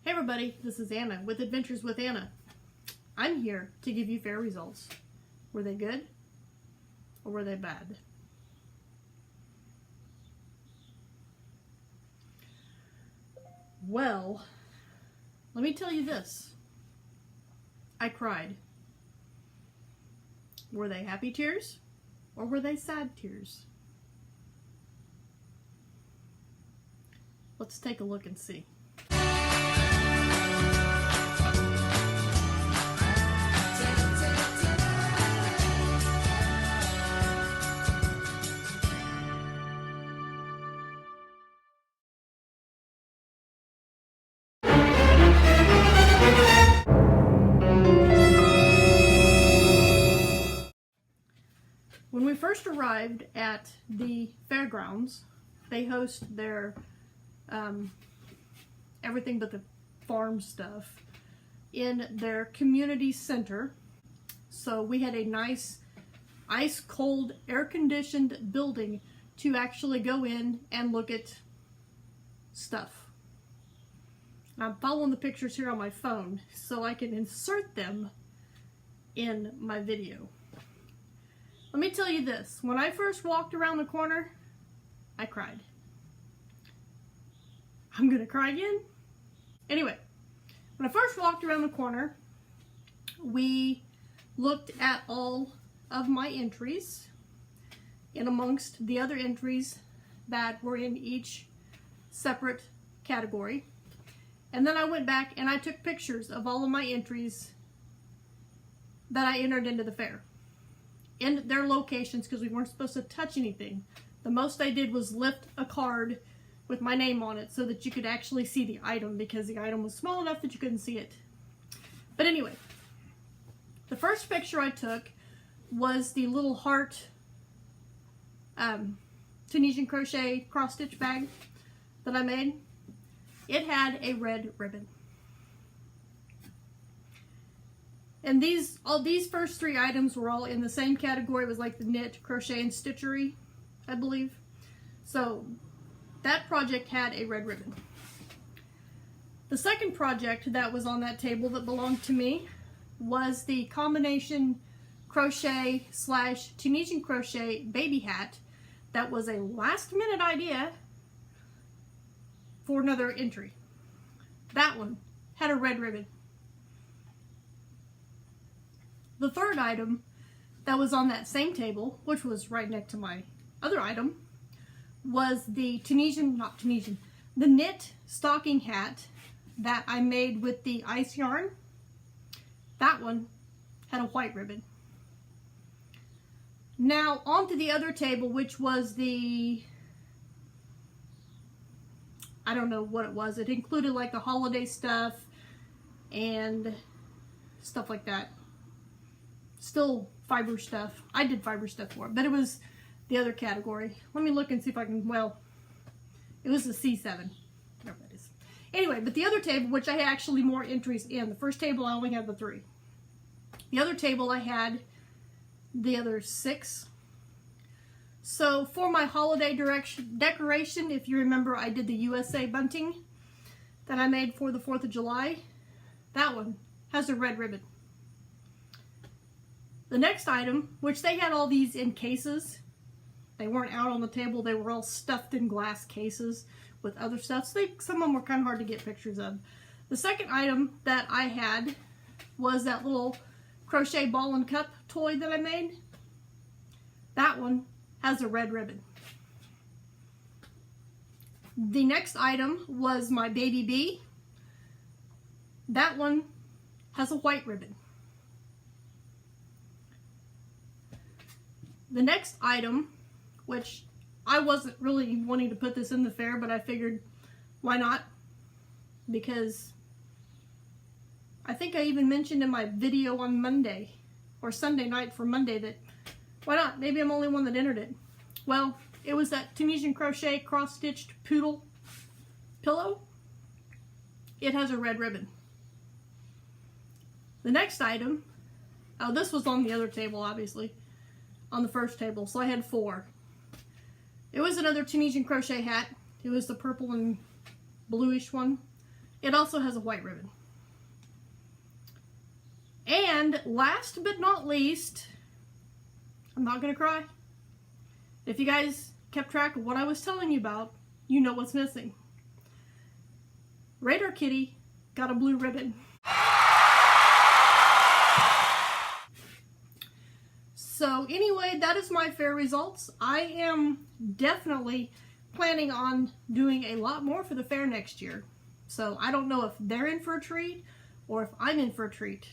Hey everybody, this is Anna with Adventures with Anna. I'm here to give you fair results. Were they good or were they bad? Well, let me tell you this. I cried. Were they happy tears or were they sad tears? Let's take a look and see. When we first arrived at the fairgrounds, they host their everything but the farm stuff in their community center. So we had a nice ice cold air conditioned building to actually go in and look at stuff. I'm following the pictures here on my phone so I can insert them in my video. Let me tell you this, when I first walked around the corner, I cried. I'm gonna cry again. Anyway, when I first walked around the corner, we looked at all of my entries in amongst the other entries that were in each separate category. And then I went back and I took pictures of all of my entries that I entered into the fair in their locations because we weren't supposed to touch anything. The most I did was lift a card with my name on it so that you could actually see the item because the item was small enough that you couldn't see it. But anyway, the first picture I took was the little heart Tunisian crochet cross stitch bag that I made. It had a red ribbon. And these first three items were all in the same category. It was like the knit, crochet, and stitchery, I believe. So that project had a red ribbon. The second project that was on that table that belonged to me was the combination crochet / Tunisian crochet baby hat that was a last minute idea for another entry. That one had a red ribbon. The third item that was on that same table, which was right next to my other item, was the the knit stocking hat that I made with the ice yarn. That one had a white ribbon. Now onto the other table, which was the, I don't know what it was. It included like the holiday stuff and stuff like that. Still fiber stuff. I did fiber stuff for it, but it was the other category. Let me look and see if I can, well, it was the C7. Whatever that is. Anyway, but the other table, which I had actually more entries in. The first table I only had the 3. The other table I had the other 6. So for my holiday decoration, if you remember, I did the USA bunting that I made for the 4th of July. That one has a red ribbon. The next item, which they had all these in cases, they weren't out on the table, they were all stuffed in glass cases with other stuff, so some of them were kind of hard to get pictures of. The second item that I had was that little crochet ball and cup toy that I made. That one has a red ribbon. The next item was my baby bee. That one has a white ribbon. The next item, which I wasn't really wanting to put this in the fair, but I figured, why not? Because I think I even mentioned in my video on Monday, or Sunday night for Monday, that why not? Maybe I'm the only one that entered it. Well, it was that Tunisian crochet cross-stitched poodle pillow. It has a red ribbon. The next item, oh, this was on the other table, obviously. On the first table, so I had 4. It was another Tunisian crochet hat. It was the purple and bluish one. It also has a white ribbon. And last but not least, I'm not going to cry. If you guys kept track of what I was telling you about, you know what's missing. Radar Kitty got a blue ribbon. So anyway, that is my fair results. I am definitely planning on doing a lot more for the fair next year. So I don't know if they're in for a treat or if I'm in for a treat.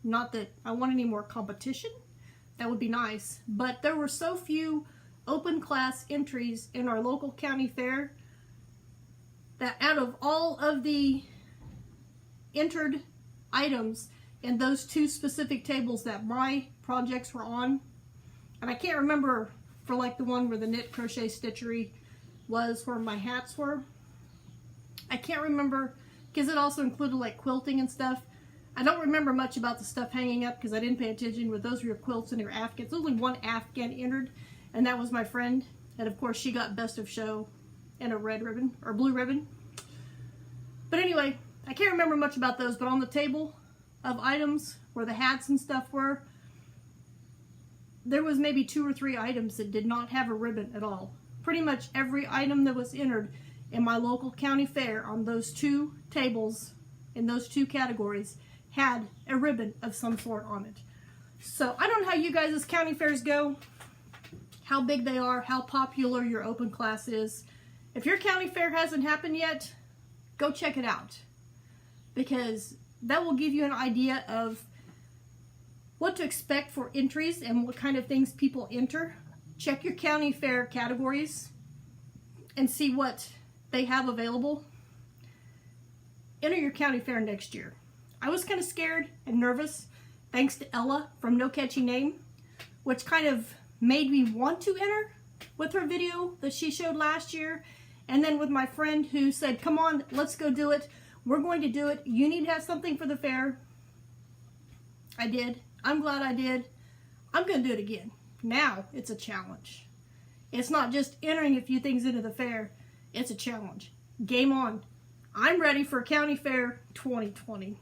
Not that I want any more competition. That would be nice. But there were so few open class entries in our local county fair that out of all of the entered items in those two specific tables that my projects were on, and I can't remember for like the one where the knit crochet stitchery was, where my hats were. I can't remember because it also included like quilting and stuff. I don't remember much about the stuff hanging up because I didn't pay attention, but those were your quilts and your Afghans. There's only one Afghan entered, and that was my friend. And of course she got best of show and a red ribbon or blue ribbon. But anyway, I can't remember much about those, but on the table of items where the hats and stuff were, there was maybe 2 or 3 items that did not have a ribbon at all. Pretty much every item that was entered in my local county fair on those 2 tables in those 2 categories had a ribbon of some sort on it. So I don't know how you guys' county fairs go, how big they are, how popular your open class is. If your county fair hasn't happened yet, go check it out, because that will give you an idea of what to expect for entries and what kind of things people enter. Check your county fair categories and see what they have available. Enter your county fair next year. I was kind of scared and nervous thanks to Ella from No Catchy Name, which kind of made me want to enter with her video that she showed last year. And then with my friend who said, come on, let's go do it. We're going to do it. You need to have something for the fair. I did. I'm glad I did. I'm going to do it again. Now it's a challenge. It's not just entering a few things into the fair. It's a challenge. Game on. I'm ready for County Fair 2020.